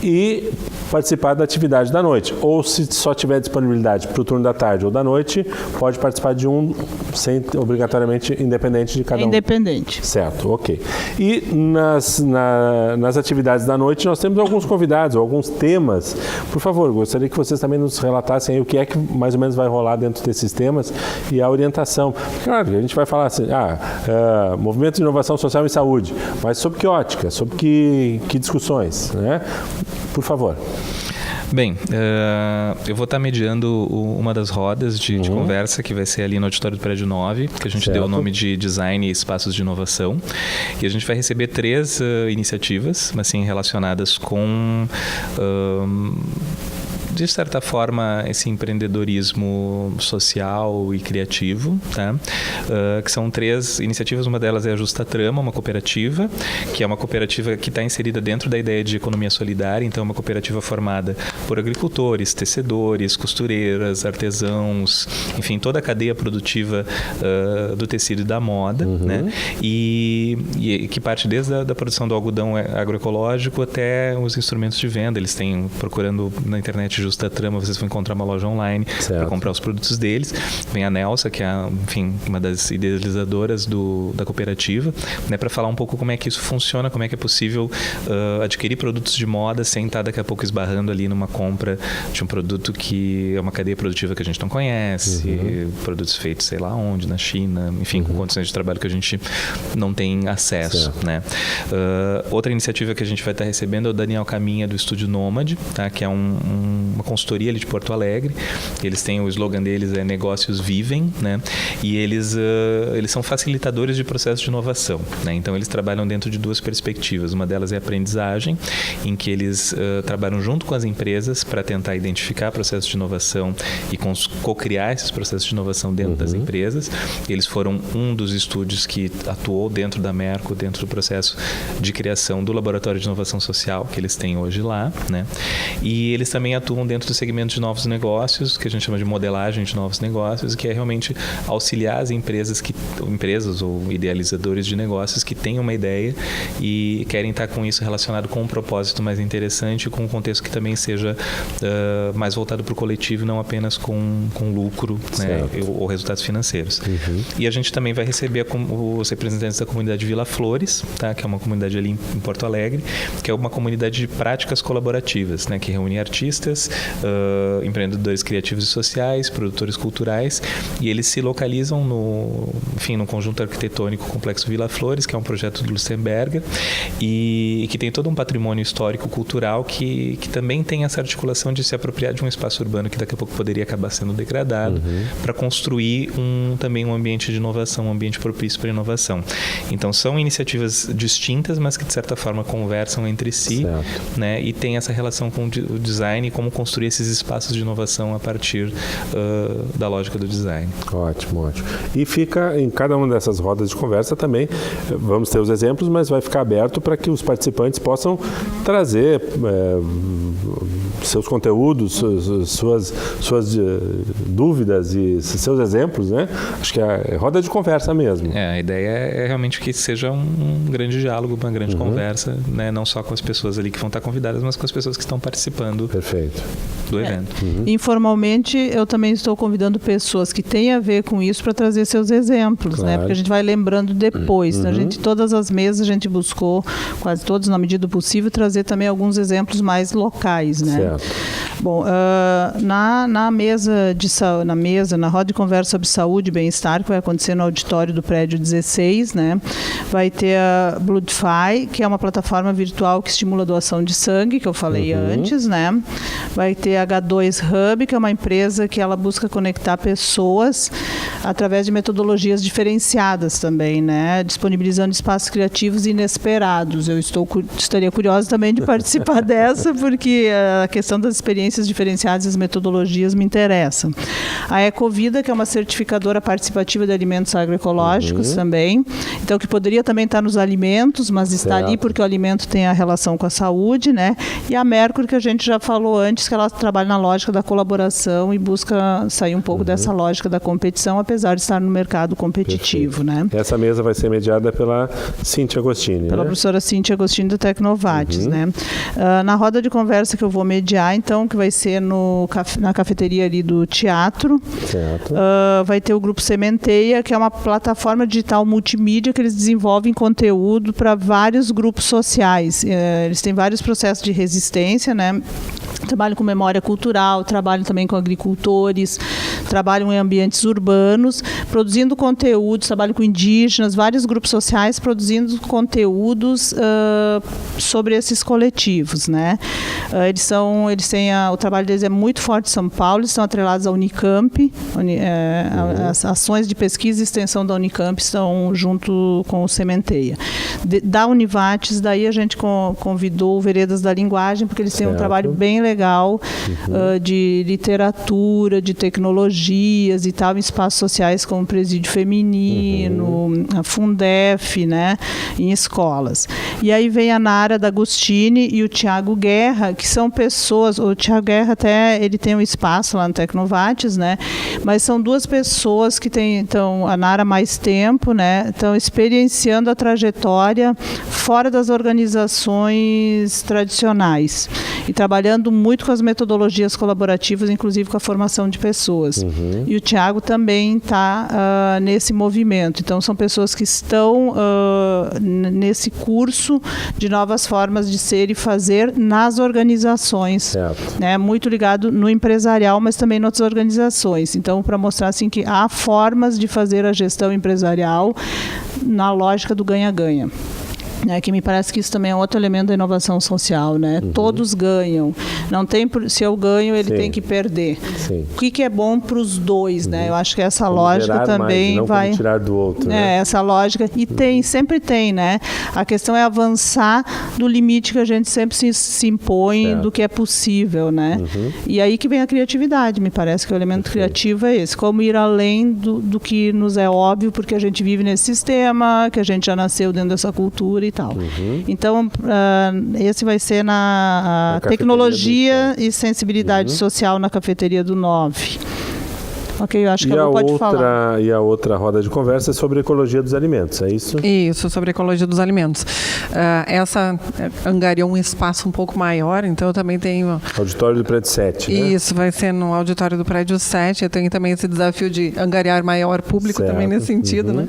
e participar da atividade da noite. Ou se só tiver disponibilidade para o turno da tarde ou da noite, pode participar de um, sem obrigatoriamente independente de cada um. Independente. Certo, ok. E nas atividades da noite nós temos alguns convidados, alguns temas. Por favor, gostaria que vocês também nos relatassem aí o que é que mais ou menos vai rolar dentro desses temas e a orientação. Claro, a gente vai falar assim, movimento de inovação social e saúde, mas sobre que ótica, sobre que discussões, né? Por favor. Bem, eu vou estar mediando uma das rodas de conversa que vai ser ali no auditório do Prédio 9, que a gente deu o nome de Design e Espaços de Inovação. E a gente vai receber 3 iniciativas, assim, relacionadas com... de certa forma, esse empreendedorismo social e criativo, tá? Que são 3 iniciativas. Uma delas é a Justa Trama, uma cooperativa, que é uma cooperativa que está inserida dentro da ideia de economia solidária. Então, é uma cooperativa formada por agricultores, tecedores, costureiras, artesãos, enfim, toda a cadeia produtiva do tecido e da moda, né? E que parte desde a produção do algodão agroecológico até os instrumentos de venda. Eles têm, procurando na internet Justa Trama, vocês vão encontrar uma loja online para comprar os produtos deles. Vem a Nelsa, que é, enfim, uma das idealizadoras da cooperativa, né, para falar um pouco como é que isso funciona, como é que é possível adquirir produtos de moda sem estar daqui a pouco esbarrando ali numa compra de um produto que é uma cadeia produtiva que a gente não conhece, produtos feitos sei lá onde, na China, enfim, com condições de trabalho que a gente não tem acesso, né? Outra iniciativa que a gente vai estar recebendo é o Daniel Caminha, do Estúdio Nômade, tá? Que é uma consultoria ali de Porto Alegre. Eles têm, o slogan deles é Negócios Vivem, né? E eles são facilitadores de processos de inovação, né? Então eles trabalham dentro de 2 perspectivas. Uma delas é a aprendizagem, em que eles trabalham junto com as empresas para tentar identificar processos de inovação e co-criar esses processos de inovação dentro das empresas. Eles foram um dos estúdios que atuou dentro da Merco, dentro do processo de criação do Laboratório de Inovação Social que eles têm hoje lá, né? E eles também atuam dentro do segmento de novos negócios, que a gente chama de modelagem de novos negócios, que é realmente auxiliar as empresas ou idealizadores de negócios que têm uma ideia e querem estar com isso relacionado com um propósito mais interessante, com um contexto que também seja mais voltado para o coletivo, não apenas com lucro, né, ou resultados financeiros. E a gente também vai receber os representantes da comunidade Vila Flores, tá, que é uma comunidade ali em Porto Alegre, que é uma comunidade de práticas colaborativas, né, que reúne artistas, empreendedores criativos e sociais, produtores culturais, e eles se localizam no conjunto arquitetônico Complexo Vila Flores, que é um projeto do Luxemberger e que tem todo um patrimônio histórico-cultural que também tem essa articulação de se apropriar de um espaço urbano que daqui a pouco poderia acabar sendo degradado para construir também um ambiente de inovação, um ambiente propício para inovação. Então são iniciativas distintas, mas que de certa forma conversam entre si, né, e tem essa relação com o design e como construir esses espaços de inovação a partir da lógica do design. Ótimo. E fica em cada uma dessas rodas de conversa também, vamos ter os exemplos, mas vai ficar aberto para que os participantes possam trazer seus conteúdos, suas dúvidas e seus exemplos, né? Acho que é roda de conversa mesmo. A ideia é realmente que seja um grande diálogo, uma grande conversa, né? Não só com as pessoas ali que vão estar convidadas, mas com as pessoas que estão participando do evento. Informalmente, eu também estou convidando pessoas que têm a ver com isso para trazer seus exemplos, né? Porque a gente vai lembrando depois. A gente, todas as mesas, a gente buscou, quase todos, na medida do possível, trazer também alguns exemplos mais locais, né? Certo. Bom, na roda de conversa sobre saúde e bem-estar, que vai acontecer no auditório do prédio 16, né? Vai ter a Bloodfy, que é uma plataforma virtual que estimula a doação de sangue, que eu falei antes, né? Vai ter a H2 Hub, que é uma empresa que ela busca conectar pessoas através de metodologias diferenciadas também, né? Disponibilizando espaços criativos inesperados. Eu estaria curiosa também de participar dessa, porque questão das experiências diferenciadas e as metodologias me interessa. A Ecovida, que é uma certificadora participativa de alimentos agroecológicos também, então que poderia também estar nos alimentos, mas está ali porque o alimento tem a relação com a saúde, né? E a Mercury, que a gente já falou antes, que ela trabalha na lógica da colaboração e busca sair um pouco dessa lógica da competição, apesar de estar no mercado competitivo, né? Essa mesa vai ser mediada pela Cíntia Agostini, pela professora Cíntia Agostini da Tecnovates, né? Na roda de conversa que eu vou mediar, então, que vai ser na cafeteria ali do teatro, vai ter o Grupo Sementeia, que é uma plataforma digital multimídia que eles desenvolvem conteúdo para vários grupos sociais. Eles têm vários processos de resistência, né? Trabalham com memória cultural, trabalham também com agricultores, trabalham em ambientes urbanos, produzindo conteúdos, trabalham com indígenas, vários grupos sociais produzindo conteúdos sobre esses coletivos, né? Eles têm o trabalho deles é muito forte em São Paulo, estão atrelados à Unicamp, as ações de pesquisa e extensão da Unicamp estão junto com o Sementeia. Da Univates, daí a gente convidou o Veredas da Linguagem, porque eles têm um trabalho bem legal de literatura, de tecnologias e tal, em espaços sociais como o Presídio Feminino, a Fundef, né, em escolas. E aí vem a Nara D'Agostini e o Tiago Guerra, que são pessoas, o Tiago Guerra até ele tem um espaço lá no Tecnovates, né, mas são duas pessoas que têm, então, a Nara mais tempo, né, estão experienciando a trajetória fora das organizações tradicionais e trabalhando muito com as metodologias colaborativas, inclusive com a formação de pessoas. E o Tiago também está nesse movimento. Então, são pessoas que estão nesse curso de novas formas de ser e fazer nas organizações. Né? Muito ligado no empresarial, mas também em outras organizações. Então, para mostrar assim, que há formas de fazer a gestão empresarial na lógica do ganha-ganha. Que me parece que isso também é outro elemento da inovação social, né? Todos ganham. Não tem, se eu ganho, ele tem que perder. O que é bom para os dois, né? Eu acho que essa lógica também mais, não vai tirar do outro, né? Essa lógica e sempre tem, né? A questão é avançar do limite que a gente sempre se impõe do que é possível, né? E aí que vem a criatividade. Me parece que o elemento criativo é esse, como ir além do que nos é óbvio, porque a gente vive nesse sistema, que a gente já nasceu dentro dessa cultura e tal. Então, esse vai ser na tecnologia e sensibilidade social na cafeteria do 9. Ok, eu acho que ela pode falar. E a outra roda de conversa é sobre ecologia dos alimentos, é isso? Isso, sobre ecologia dos alimentos. Essa angariou um espaço um pouco maior, então eu também tenho... Auditório do Prédio 7, né? Isso, vai ser no auditório do Prédio 7. Eu tenho também esse desafio de angariar maior público também nesse sentido, né?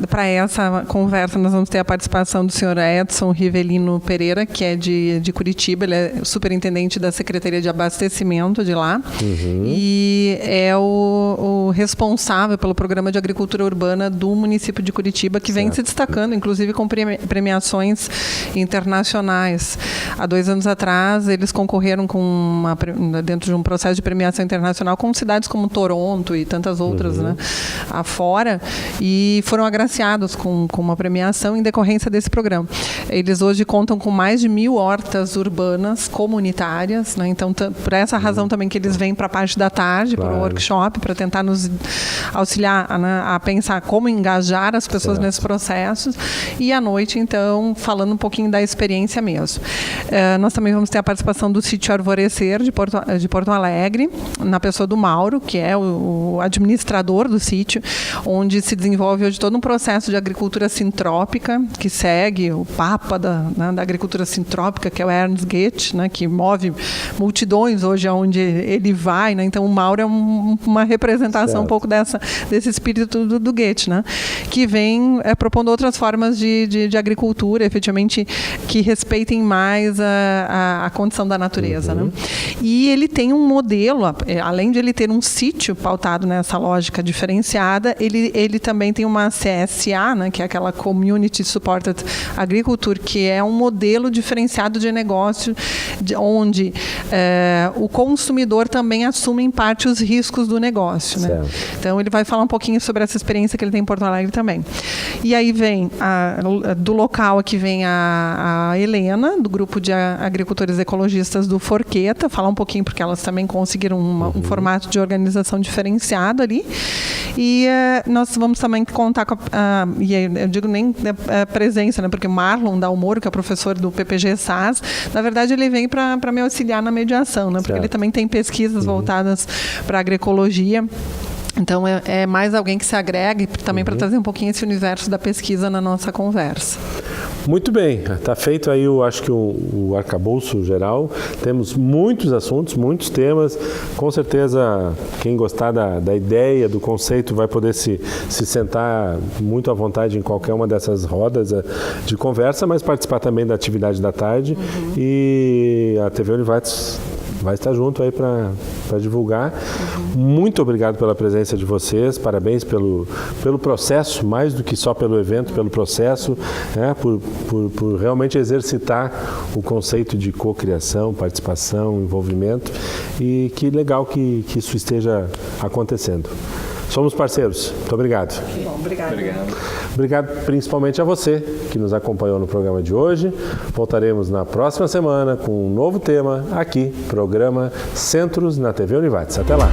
Para essa conversa, nós vamos ter a participação do senhor Edson Rivelino Pereira, que é de Curitiba, ele é superintendente da Secretaria de Abastecimento de lá. E é o responsável pelo programa de agricultura urbana do município de Curitiba, que vem se destacando, inclusive com premiações internacionais. Há 2 anos atrás, eles concorreram dentro de um processo de premiação internacional com cidades como Toronto e tantas outras, né, afora, e foram agraciados com uma premiação em decorrência desse programa. Eles hoje contam com mais de 1.000 hortas urbanas comunitárias, né, então, por essa razão também que eles vêm para a parte da tarde, para o workshop, para tentar nos auxiliar, né, a pensar como engajar as pessoas nesses processos. E à noite, então, falando um pouquinho da experiência mesmo. Nós também vamos ter a participação do Sítio Arvorecer, de Porto Alegre, na pessoa do Mauro, que é o administrador do sítio, onde se desenvolve hoje todo um processo de agricultura sintrópica, que segue o papa da agricultura sintrópica, que é o Ernst Goethe, né, que move multidões hoje aonde ele vai, né? Então o Mauro é uma representação um pouco desse espírito do Goethe, né? Que vem propondo outras formas de agricultura, efetivamente, que respeitem mais a condição da natureza, né? E ele tem um modelo, além de ele ter um sítio pautado nessa lógica diferenciada, ele também tem uma CSA, né, que é aquela Community Supported Agriculture, que é um modelo diferenciado de negócio, onde o consumidor também assume em parte os os riscos do negócio, né? Então ele vai falar um pouquinho sobre essa experiência que ele tem em Porto Alegre também. E aí vem do local aqui vem a Helena, do grupo de agricultores ecologistas do Forqueta, falar um pouquinho porque elas também conseguiram um formato de organização diferenciado ali. E nós vamos também contar com e eu digo nem a presença, né? Porque o Marlon Dalmoro, que é o professor do PPG SAS, na verdade ele vem para me auxiliar na mediação, né? Porque ele também tem pesquisas voltadas para agroecologia. Então, é mais alguém que se agregue também para trazer um pouquinho esse universo da pesquisa na nossa conversa. Muito bem, está feito aí, acho que o arcabouço geral. Temos muitos assuntos, muitos temas. Com certeza, quem gostar da ideia, do conceito, vai poder se sentar muito à vontade em qualquer uma dessas rodas de conversa, mas participar também da atividade da tarde. E a TV Univates vai estar junto aí para divulgar. Muito obrigado pela presença de vocês, parabéns pelo processo, mais do que só pelo evento, pelo processo, né, por realmente exercitar o conceito de cocriação, participação, envolvimento, e que legal que isso esteja acontecendo. Somos parceiros. Muito obrigado. Que bom, obrigado. Obrigado principalmente a você que nos acompanhou no programa de hoje. Voltaremos na próxima semana com um novo tema aqui, programa Centros na TV Univates. Até lá.